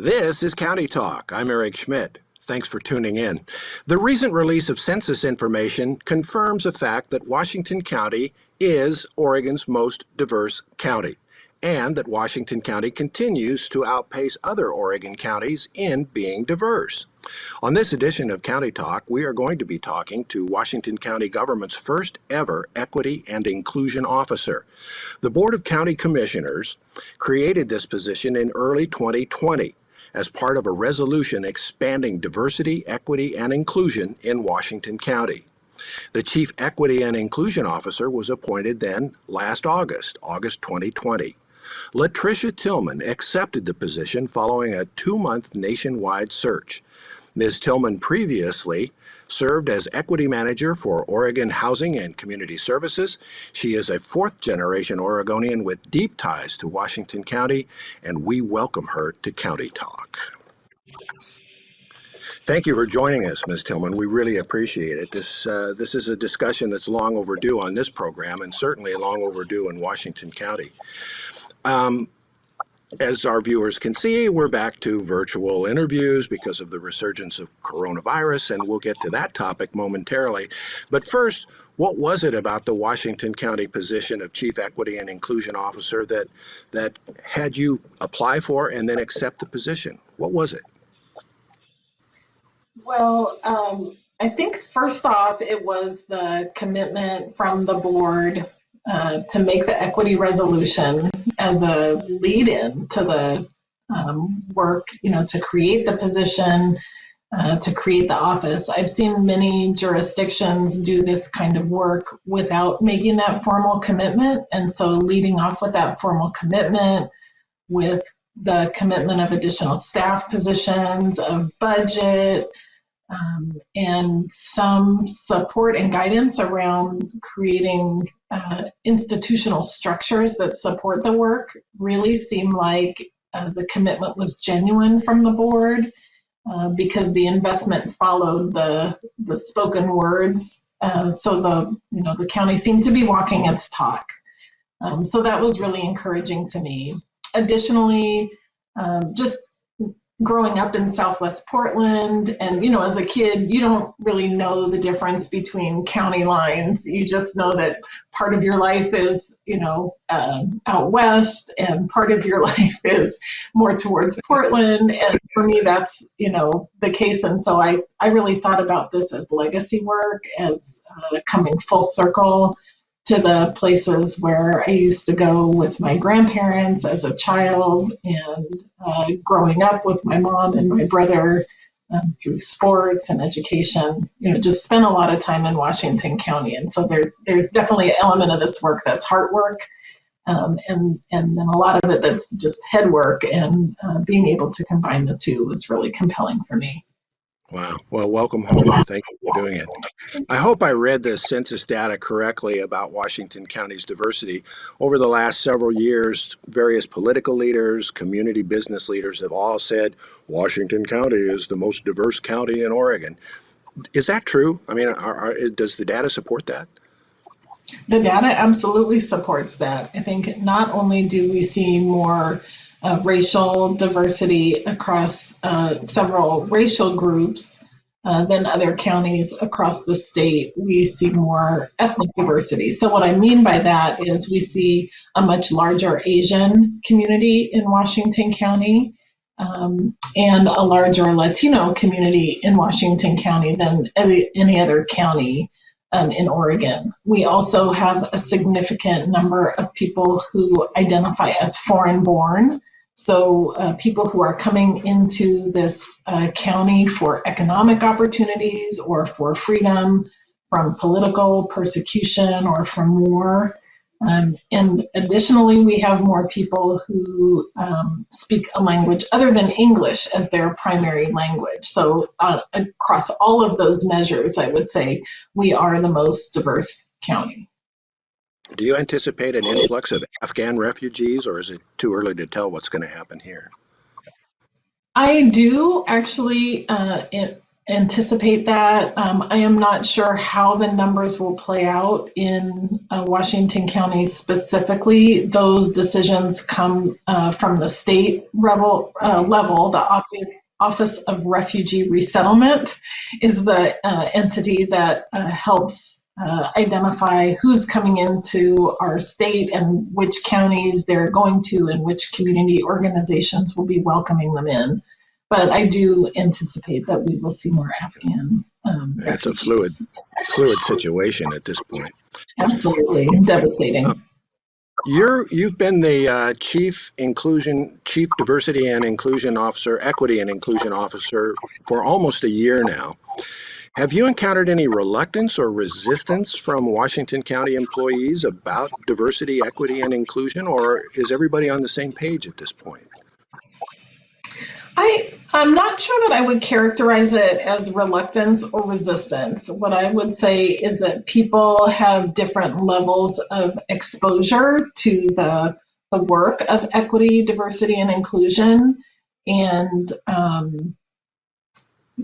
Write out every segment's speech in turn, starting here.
This is County Talk. I'm Eric Schmidt. Thanks for tuning in. The recent release of census information confirms a fact that Washington County is Oregon's most diverse county, and that Washington County continues to outpace other Oregon counties in being diverse. On this edition of County Talk, we are going to be talking to Washington County government's first ever Equity and Inclusion Officer. The Board of County Commissioners created this position in early 2020 as part of a resolution expanding diversity, equity, and inclusion in Washington County. The Chief Equity and Inclusion Officer was appointed then last August 2020. Latricia Tillman accepted the position following a 2-month nationwide search. Ms. Tillman previously served as Equity Manager for Oregon Housing and Community Services. She is a fourth-generation Oregonian with deep ties to Washington County, and we welcome her to County Talk. Thank you for joining us, Ms. Tillman. We really appreciate it. This is a discussion that's long overdue on this program, and certainly long overdue in Washington County. As our viewers can see, we're back to virtual interviews because of the resurgence of coronavirus, and we'll get to that topic momentarily. But first, what was it about the Washington County position of Chief Equity and Inclusion Officer that had you apply for and then accept the position? What was it? Well, I think first off, it was the commitment from the board to make the equity resolution as a lead-in to the work, to create the position, to create the office. I've seen many jurisdictions do this kind of work without making that formal commitment. And so leading off with that formal commitment, with the commitment of additional staff positions, of budget, and some support and guidance around creating institutional structures that support the work really seemed like the commitment was genuine from the board because the investment followed the spoken words. So the county seemed to be walking its talk. So that was really encouraging to me. Additionally, just growing up in Southwest Portland, and as a kid, you don't really know the difference between county lines. You just know that part of your life is, out west, and part of your life is more towards Portland. And for me, that's, the case. And so I really thought about this as legacy work, as coming full circle to the places where I used to go with my grandparents as a child, and growing up with my mom and my brother through sports and education, just spent a lot of time in Washington County. And so there's definitely an element of this work that's heart work, and then a lot of it that's just head work, and being able to combine the two was really compelling for me. Wow. Well, welcome home. Thank you for doing it. I hope I read the census data correctly about Washington County's diversity. Over the last several years, various political leaders, community business leaders have all said Washington County is the most diverse county in Oregon. Is that true? I mean, does the data support that? The data absolutely supports that. I think not only do we see more racial diversity across several racial groups than other counties across the state, we see more ethnic diversity. So what I mean by that is we see a much larger Asian community in Washington County, and a larger Latino community in Washington County than any other county in Oregon. We also have a significant number of people who identify as foreign-born. So people who are coming into this county for economic opportunities or for freedom from political persecution or from war. And additionally, we have more people who speak a language other than English as their primary language. So across all of those measures, I would say we are the most diverse county. Do you anticipate an influx of Afghan refugees, or is it too early to tell what's going to happen here? I do actually anticipate that. I am not sure how the numbers will play out in Washington County specifically. Those decisions come from the state level. The Office of Refugee Resettlement is the entity that helps identify who's coming into our state and which counties they're going to and which community organizations will be welcoming them in. But I do anticipate that we will see more Afghan It's a refugees. fluid situation at this point. Absolutely devastating. You've been the chief diversity and inclusion officer, equity and inclusion officer for almost a year now. Have you encountered any reluctance or resistance from Washington County employees about diversity, equity, and inclusion, or is everybody on the same page at this point? I'm not sure that I would characterize it as reluctance or resistance. What I would say is that people have different levels of exposure to the work of equity, diversity, and inclusion. And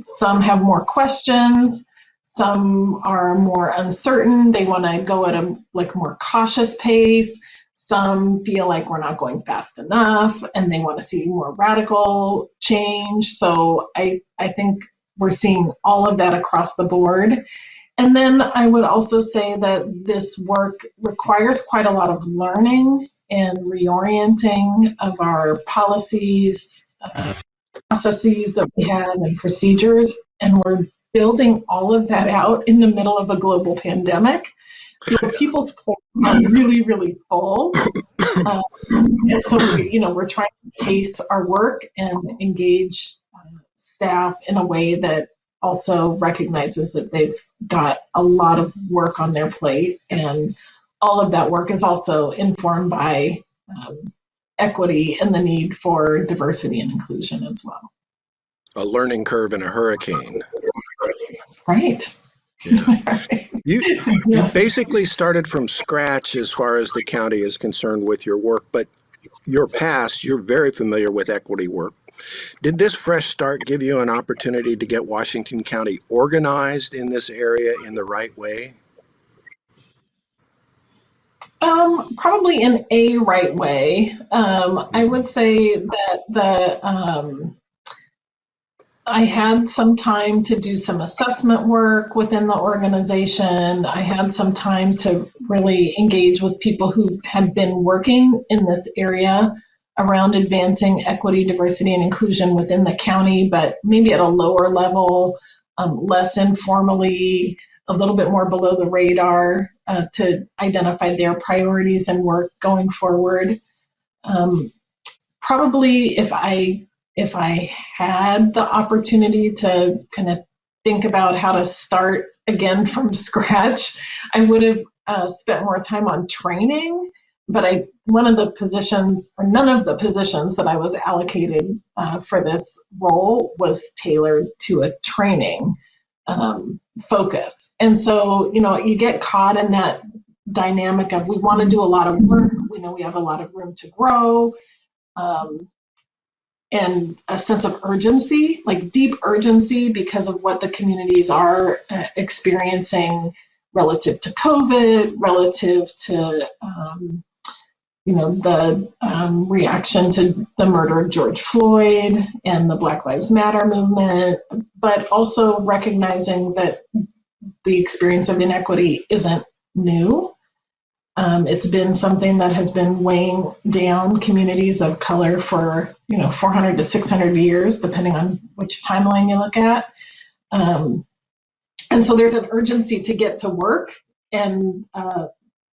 some have more questions, some are more uncertain. They want to go at a more cautious pace. Some feel like we're not going fast enough and they want to see more radical change. So I think we're seeing all of that across the board. And then I would also say that this work requires quite a lot of learning and reorienting of our policies, processes that we have and procedures, and we're building all of that out in the middle of a global pandemic. So people's plates are really, really full. And so we're trying to pace our work and engage staff in a way that also recognizes that they've got a lot of work on their plate, and all of that work is also informed by equity and the need for diversity and inclusion as well. A learning curve in a hurricane. Right. Yeah. You Yes. basically started from scratch as far as the county is concerned with your work, but you're very familiar with equity work. Did this fresh start give you an opportunity to get Washington County organized in this area in the right way? Probably in a right way. I would say that I had some time to do some assessment work within the organization. I had some time to really engage with people who had been working in this area around advancing equity, diversity, and inclusion within the county, but maybe at a lower level, less informally, a little bit more below the radar to identify their priorities and work going forward. Probably if I had the opportunity to kind of think about how to start again from scratch, I would have spent more time on training. But none of the positions that I was allocated for this role was tailored to a training focus. And so, you get caught in that dynamic of we want to do a lot of work. We know we have a lot of room to grow. And a sense of urgency, like deep urgency, because of what the communities are experiencing relative to COVID, relative to the reaction to the murder of George Floyd and the Black Lives Matter movement, but also recognizing that the experience of inequity isn't new. It's been something that has been weighing down communities of color for 400 to 600 years, depending on which timeline you look at. And so there's an urgency to get to work, and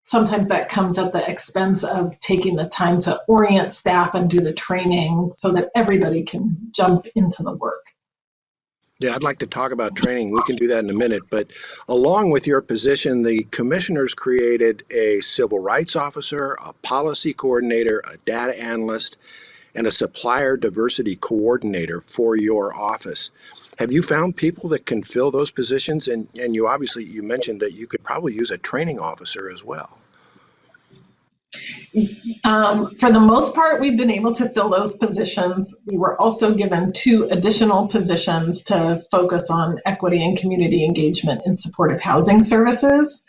sometimes that comes at the expense of taking the time to orient staff and do the training so that everybody can jump into the work. Yeah, I'd like to talk about training. We can do that in a minute. But along with your position, the commissioners created a civil rights officer, a policy coordinator, a data analyst, and a supplier diversity coordinator for your office. Have you found people that can fill those positions? And you mentioned that you could probably use a training officer as well. For the most part, we've been able to fill those positions. We were also given 2 additional positions to focus on equity and community engagement in supportive housing services.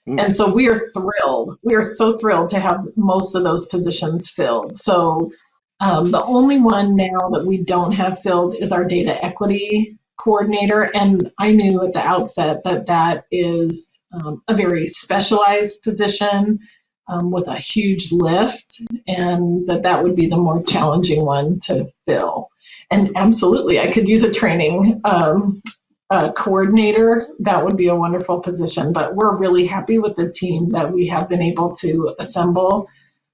And so we are thrilled. We are so thrilled to have most of those positions filled. So the only one now that we don't have filled is our data equity coordinator. And I knew at the outset that that is a very specialized position with a huge lift, and that that would be the more challenging one to fill. And absolutely, I could use a training coordinator. That would be a wonderful position, but we're really happy with the team that we have been able to assemble.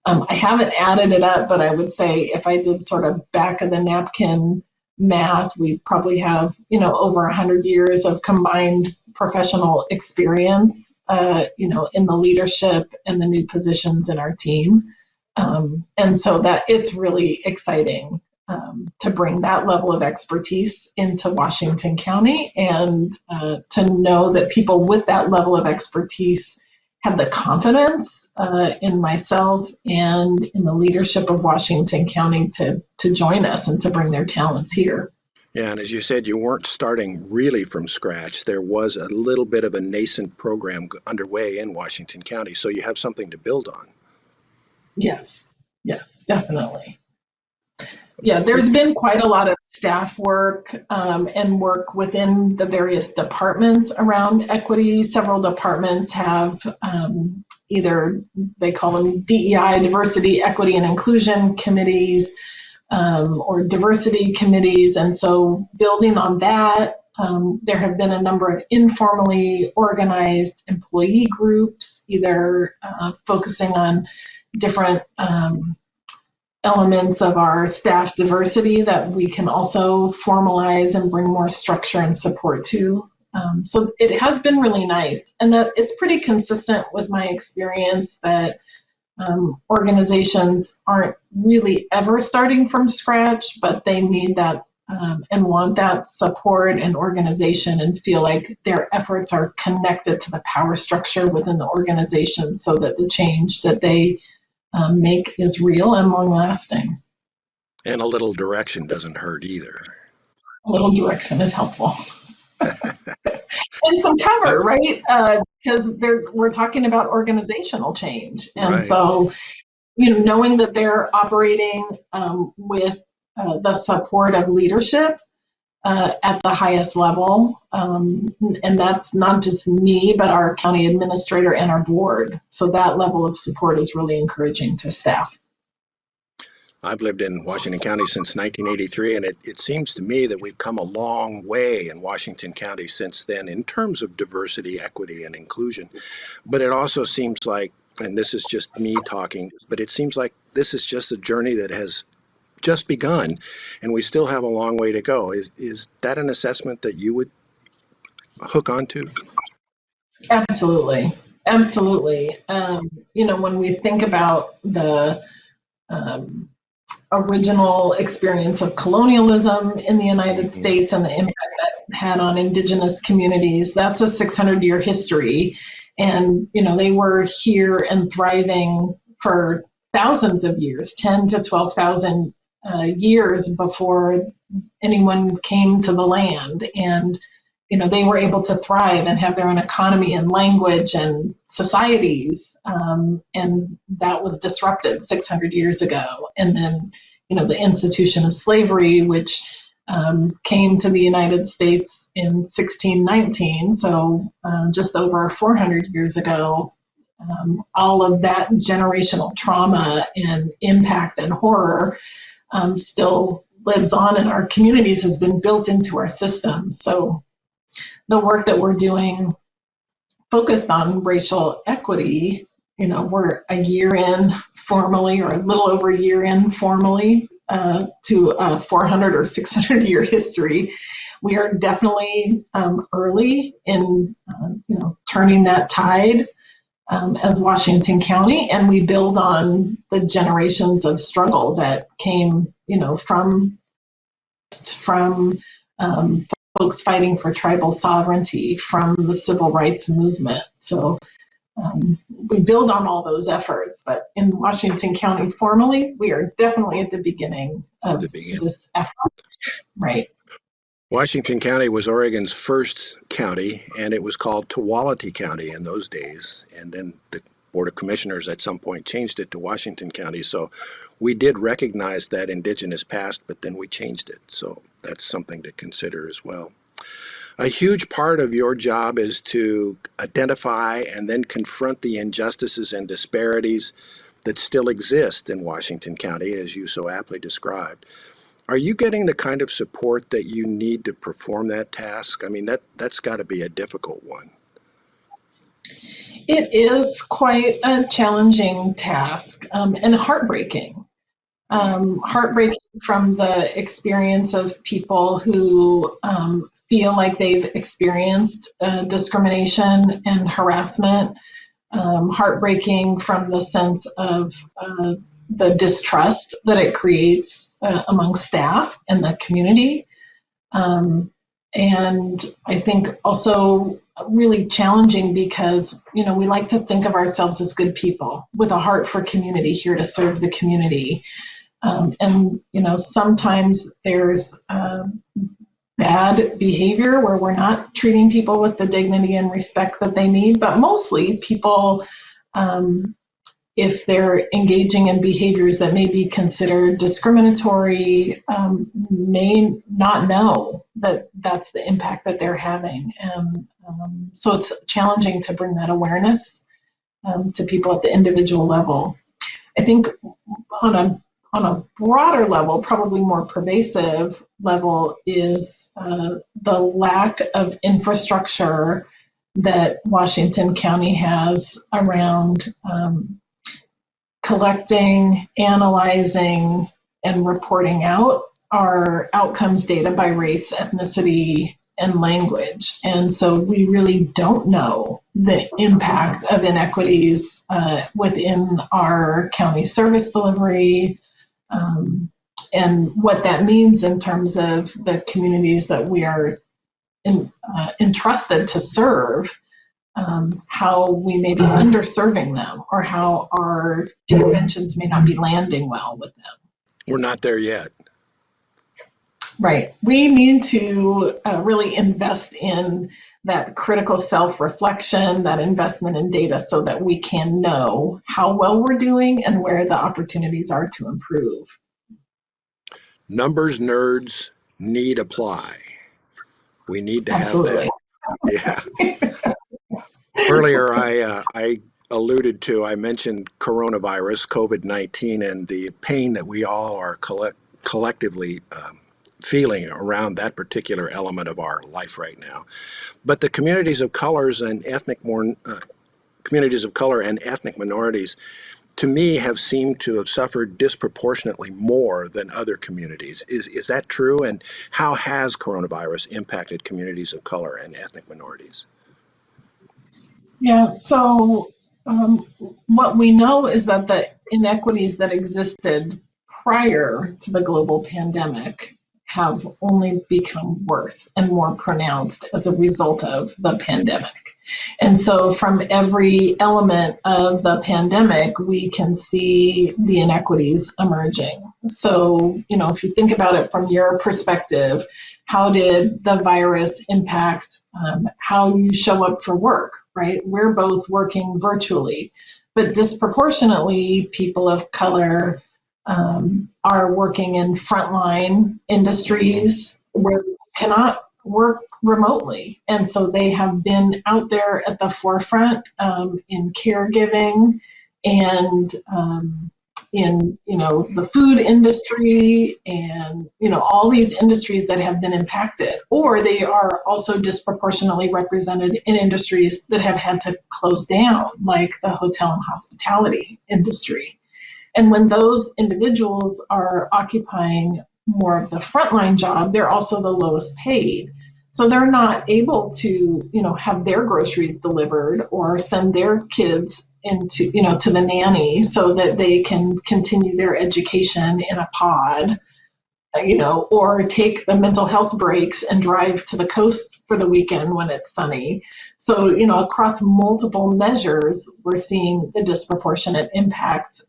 I haven't added it up, but I would say if I did sort of back of the napkin math, we probably have, over 100 years of combined professional experience, in the leadership and the new positions in our team. And so that it's really exciting to bring that level of expertise into Washington County, and to know that people with that level of expertise have the confidence in myself and in the leadership of Washington County to join us and to bring their talents here. Yeah, and as you said, you weren't starting really from scratch. There was a little bit of a nascent program underway in Washington County, so you have something to build on. Yes, definitely. Yeah, there's been quite a lot of staff work and work within the various departments around equity. Several departments have either, they call them DEI, diversity, equity, and inclusion committees, or diversity committees. And so building on that, there have been a number of informally organized employee groups, either focusing on different elements of our staff diversity that we can also formalize and bring more structure and support to. So it has been really nice, and that it's pretty consistent with my experience that organizations aren't really ever starting from scratch, but they need that and want that support and organization, and feel like their efforts are connected to the power structure within the organization, so that the change that they make is real and long lasting. And a little direction doesn't hurt either. A little direction is helpful. And some cover, right? Because we're talking about organizational change. And Right. so, knowing that they're operating with the support of leadership at the highest level. And that's not just me, but our county administrator and our board. So that level of support is really encouraging to staff. I've lived in Washington County since 1983, and it seems to me that we've come a long way in Washington County since then in terms of diversity, equity, and inclusion. But it also seems like, and this is just me talking, but it seems like this is just a journey that has just begun, and we still have a long way to go. Is that an assessment that you would hook onto? Absolutely. When we think about the original experience of colonialism in the United States and the impact that had on indigenous communities, that's a 600-year history. And, they were here and thriving for thousands of years, 10 to 12,000 years before anyone came to the land. And, they were able to thrive and have their own economy and language and societies. And that was disrupted 600 years ago. And then, the institution of slavery, which came to the United States in 1619, so just over 400 years ago. All of that generational trauma and impact and horror still lives on in our communities, has been built into our systems. So the work that we're doing focused on racial equity, we're a year in formally, or a little over a year in formally, to a 400 or 600-year history. We are definitely early in, turning that tide as Washington County, and we build on the generations of struggle that came, from folks fighting for tribal sovereignty, from the civil rights movement. So we build on all those efforts. But in Washington County formally, we are definitely at the beginning of this effort. Right. Washington County was Oregon's first county, and it was called Tualatin County in those days. And then the Board of Commissioners at some point changed it to Washington County. So we did recognize that indigenous past, but then we changed it. So that's something to consider as well. A huge part of your job is to identify and then confront the injustices and disparities that still exist in Washington County, as you so aptly described. Are you getting the kind of support that you need to perform that task? I mean, that's got to be a difficult one. It is quite a challenging task and heartbreaking. Heartbreaking from the experience of people who feel like they've experienced discrimination and harassment. Heartbreaking from the sense of the distrust that it creates among staff and the community. And I think also really challenging because, we like to think of ourselves as good people with a heart for community, here to serve the community. And sometimes there's bad behavior where we're not treating people with the dignity and respect that they need, but mostly people, if they're engaging in behaviors that may be considered discriminatory, may not know that that's the impact that they're having. And so it's challenging to bring that awareness to people at the individual level. I think on a broader level, probably more pervasive level, is the lack of infrastructure that Washington County has around collecting, analyzing, and reporting out our outcomes data by race, ethnicity, and language. And so we really don't know the impact of inequities within our county service delivery, and what that means in terms of the communities that we are entrusted to serve. How we may be underserving them, or how our interventions may not be landing well with them. We're not there yet. Right. We need to really invest in that critical self-reflection, that investment in data, so that we can know how well we're doing and where the opportunities are to improve. Numbers nerds need apply. We need to Absolutely. have that. Yeah. Earlier, I alluded to, I mentioned coronavirus, COVID-19, and the pain that we all are collectively feeling around that particular element of our life right now. But the communities of colors and communities of color and ethnic minorities, to me, have seemed to have suffered disproportionately more than other communities. Is that true? And how has coronavirus impacted communities of color and ethnic minorities? Yeah, so what we know is that the inequities that existed prior to the global pandemic have only become worse and more pronounced as a result of the pandemic. And so from every element of the pandemic, we can see the inequities emerging. So, if you think about it from your perspective, how did the virus impact how you show up for work, right? We're both working virtually, but disproportionately people of color are working in frontline industries where they cannot work remotely. And so they have been out there at the forefront in caregiving and in the food industry and all these industries that have been impacted, or they are also disproportionately represented in industries that have had to close down, like the hotel and hospitality industry. And when those individuals are occupying more of the frontline job, they're also the lowest paid. So they're not able to, have their groceries delivered or send their kids into, to the nanny so that they can continue their education in a pod. or take the mental health breaks and drive to the coast for the weekend when it's sunny. So, across multiple measures, we're seeing the disproportionate impact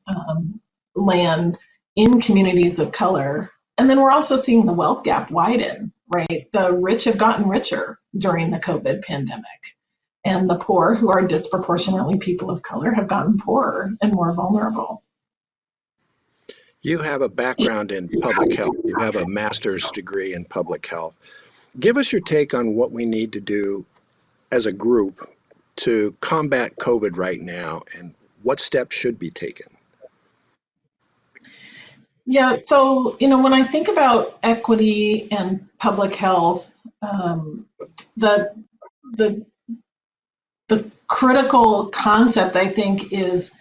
land in communities of color. And then we're also seeing the wealth gap widen, right? The rich have gotten richer during the COVID pandemic, and the poor, who are disproportionately people of color, have gotten poorer and more vulnerable. You have a background in public health. You have a master's degree in public health. Give us your take on what we need to do as a group to combat COVID right now and what steps should be taken. Yeah, so, when I think about equity and public health, the, the, the critical concept, I think, is,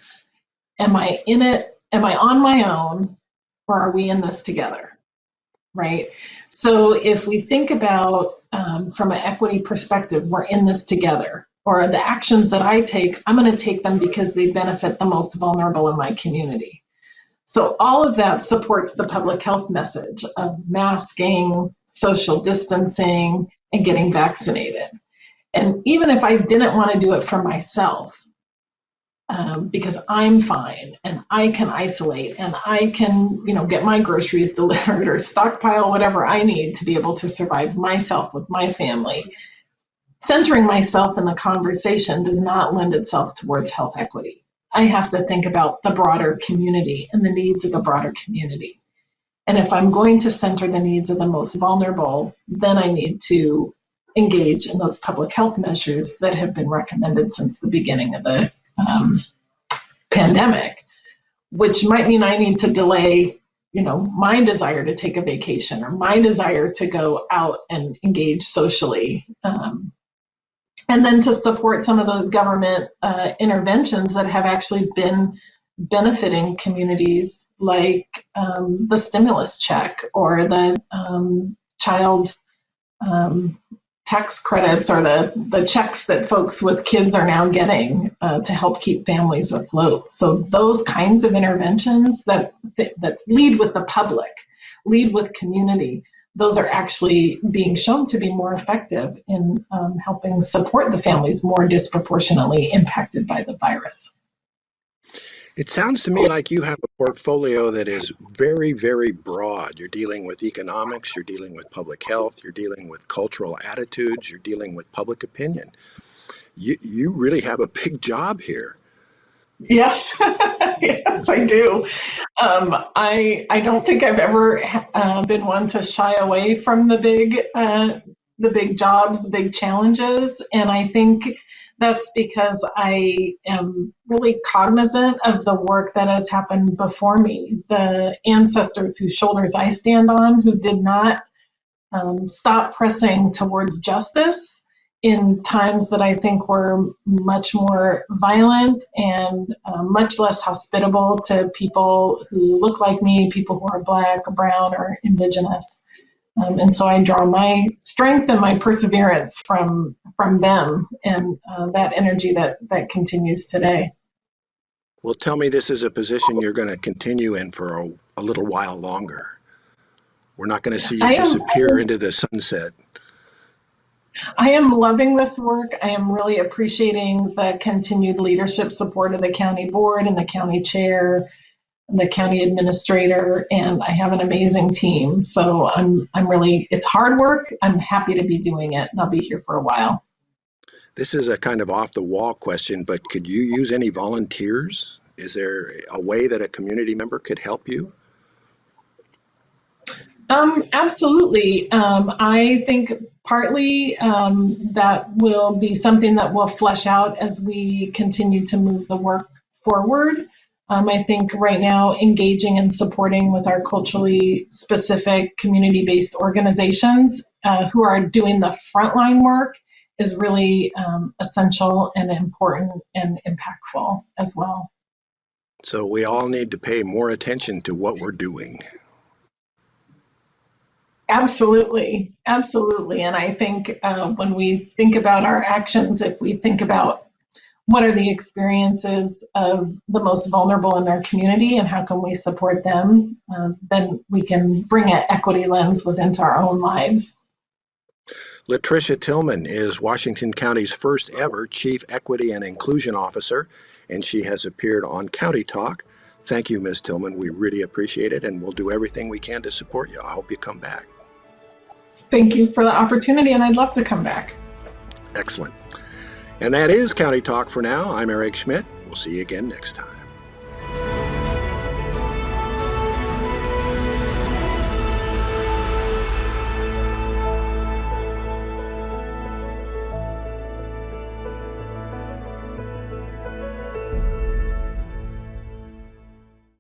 am I in it? Am I on my own, or are we in this together? Right? So if we think about from an equity perspective, we're in this together, or the actions that I take, I'm going to take them because they benefit the most vulnerable in my community. So all of that supports the public health message of masking, social distancing, and getting vaccinated. And even if I didn't want to do it for myself, because I'm fine and I can isolate and I can, get my groceries delivered or stockpile whatever I need to be able to survive myself with my family. Centering myself in the conversation does not lend itself towards health equity. I have to think about the broader community and the needs of the broader community. And if I'm going to center the needs of the most vulnerable, then I need to engage in those public health measures that have been recommended since the beginning of the pandemic, which might mean I need to delay, my desire to take a vacation or my desire to go out and engage socially. And then to support some of the government interventions that have actually been benefiting communities, like the stimulus check or the child tax credits, or the checks that folks with kids are now getting to help keep families afloat. So those kinds of interventions that lead with the public, lead with community, those are actually being shown to be more effective in helping support the families more disproportionately impacted by the virus. It sounds to me like you have a portfolio that is very, very broad. You're dealing with economics, you're dealing with public health, you're dealing with cultural attitudes, you're dealing with public opinion. You really have a big job here. Yes, yes, I do. I don't think I've ever been one to shy away from the big jobs, the big challenges, and I think that's because I am really cognizant of the work that has happened before me, the ancestors whose shoulders I stand on, who did not stop pressing towards justice in times that I think were much more violent and much less hospitable to people who look like me, people who are Black, brown, or Indigenous. And so I draw my strength and my perseverance from them, and that energy that continues today. Well, tell me this is a position you're going to continue in for a little while longer. We're not going to see you disappear into the sunset. I am loving this work. I am really appreciating the continued leadership support of the county board and the county chair and the county administrator, and I have an amazing team. So I'm really, it's hard work. I'm happy to be doing it, and I'll be here for a while. This is a kind of off the wall question, but could you use any volunteers? Is there a way that a community member could help you? Absolutely. I think partly that will be something that will flesh out as we continue to move the work forward. I think right now engaging and supporting with our culturally specific community-based organizations who are doing the frontline work is really essential and important and impactful as well. So we all need to pay more attention to what we're doing. Absolutely, absolutely. And I think when we think about our actions, if we think about what are the experiences of the most vulnerable in our community and how can we support them, then we can bring an equity lens within our own lives. Latricia Tillman is Washington County's first ever Chief Equity and Inclusion Officer, and she has appeared on County Talk. Thank you, Ms. Tillman. We really appreciate it, and we'll do everything we can to support you. I hope you come back. Thank you for the opportunity, and I'd love to come back. Excellent. And that is County Talk for now. I'm Eric Schmidt. We'll see you again next time.